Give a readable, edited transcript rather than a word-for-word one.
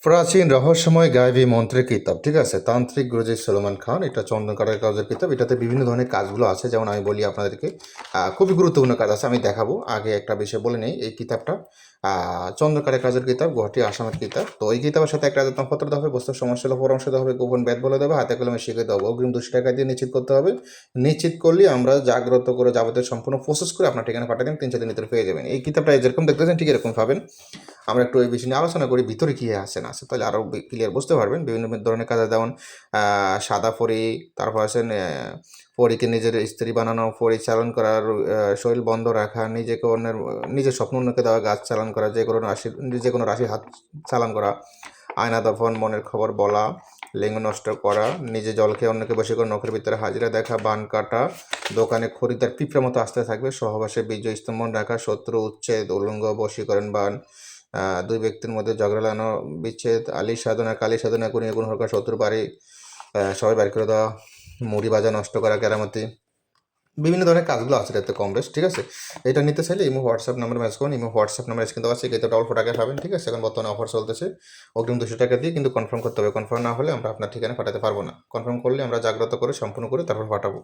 প্রাচীন রহস্যময় গায়েবী মন্ত্রের কিতাব, ঠিক আছে? তান্ত্রিক গুরুজি সলোমন খান, এটা চন্দনকারের কাজের কিতাব। এটাতে বিভিন্ন ধরনের কাজগুলো আছে, যেমন আমি বলি আপনাদেরকে। খুবই গুরুত্বপূর্ণ কাজ আছে, আমি দেখাবো। আগে একটা বিষয় বলে নেই, এই কিতাবটা চন্দনকারের কাজের কিতাব, গুয়াহাটি আসামের কিতাব। তো এই কিতাবের সাথে একটা পত্র দেওয়া হবে, বস্তুর সমস্যা হলে পরামর্শ দেওয়া হবে, গোপন ব্যাত বলে দেবে, হাতে কলমে শিখে দেওয়া হবে। অগ্রিম 200 টাকা দিয়ে নিশ্চিত করতে হবে। নিশ্চিত করলে আমরা জাগ্রত করে যাবতীয় সম্পূর্ণ প্রসেস করে আপনার ঠিকানা পাঠিয়ে দিন, 3-4 দিনের ভিতরে পেয়ে যাবেন। এই কিতাবটা যেরকম দেখতেছেন ঠিক এরকম পাবেন। আমরা একটু এই বিষয় নিয়ে আলোচনা করি, ভিতরে কী আছে না আছে, তাহলে আরও ক্লিয়ার বুঝতে পারবেন। বিভিন্ন ধরনের কাজ, যেমন সাদা পরি, তারপর আছেন পরীকে নিজের স্ত্রী বানানো, পরিচালন করার, শরীর বন্ধ রাখা, নিজেকে অন্যের, নিজের স্বপ্ন অন্যকে দেওয়া, গাছ চালান করা, যে কোনো রাশি হাত চালান করা, আয়না দফন, মনের খবর বলা, লিঙ্গ নষ্ট করা, নিজে জল খেয়ে অন্যকে বশীকরণ, নখের ভিতরে হাজিরা দেখা, বান কাটা, দোকানে খরিদ্দার পিঁপড়ার মতো আসতে থাকবে, সহবাসে বীর্য স্তম্ভন রাখা, শত্রু উচ্ছেদ, উলঙ্গ, বশীকরণ বান, দুই ব্যক্তির মধ্যে ঝগড়া লাগানো, বিচ্ছেদ, আলী সাধনা, কালী সাধনা, করিয়ে কোনো প্রকার শত্রু বাড়ি সবাই বাড়ি করে দেওয়া, মুড়ি বাজা নষ্ট করা, কেরামতি, বিভিন্ন ধরনের কাজগুলো আছে এটাতে কম বেশ, ঠিক আছে? এটা নিতে চাইলে ইমো হোয়াটসঅ্যাপ নাম্বার ম্যাচ করুন। ইমো হোয়াটসঅ্যাপ নাম্বার স্ক্রিন দেওয়া আছে, এটা অল্প টাকায় পাবেন, ঠিক আছে? এখন বর্তমানে অফার চলতেছে। অগ্রিম 200 টাকা দিয়ে কিন্তু কনফার্ম করতে হবে। কনফার্ম না হলে আমরা আপনার ঠিকানা পাঠাতে পারবো না। কনফার্ম করলে আমরা জাগ্রত করে সম্পূর্ণ করে তারপর পাঠাবো।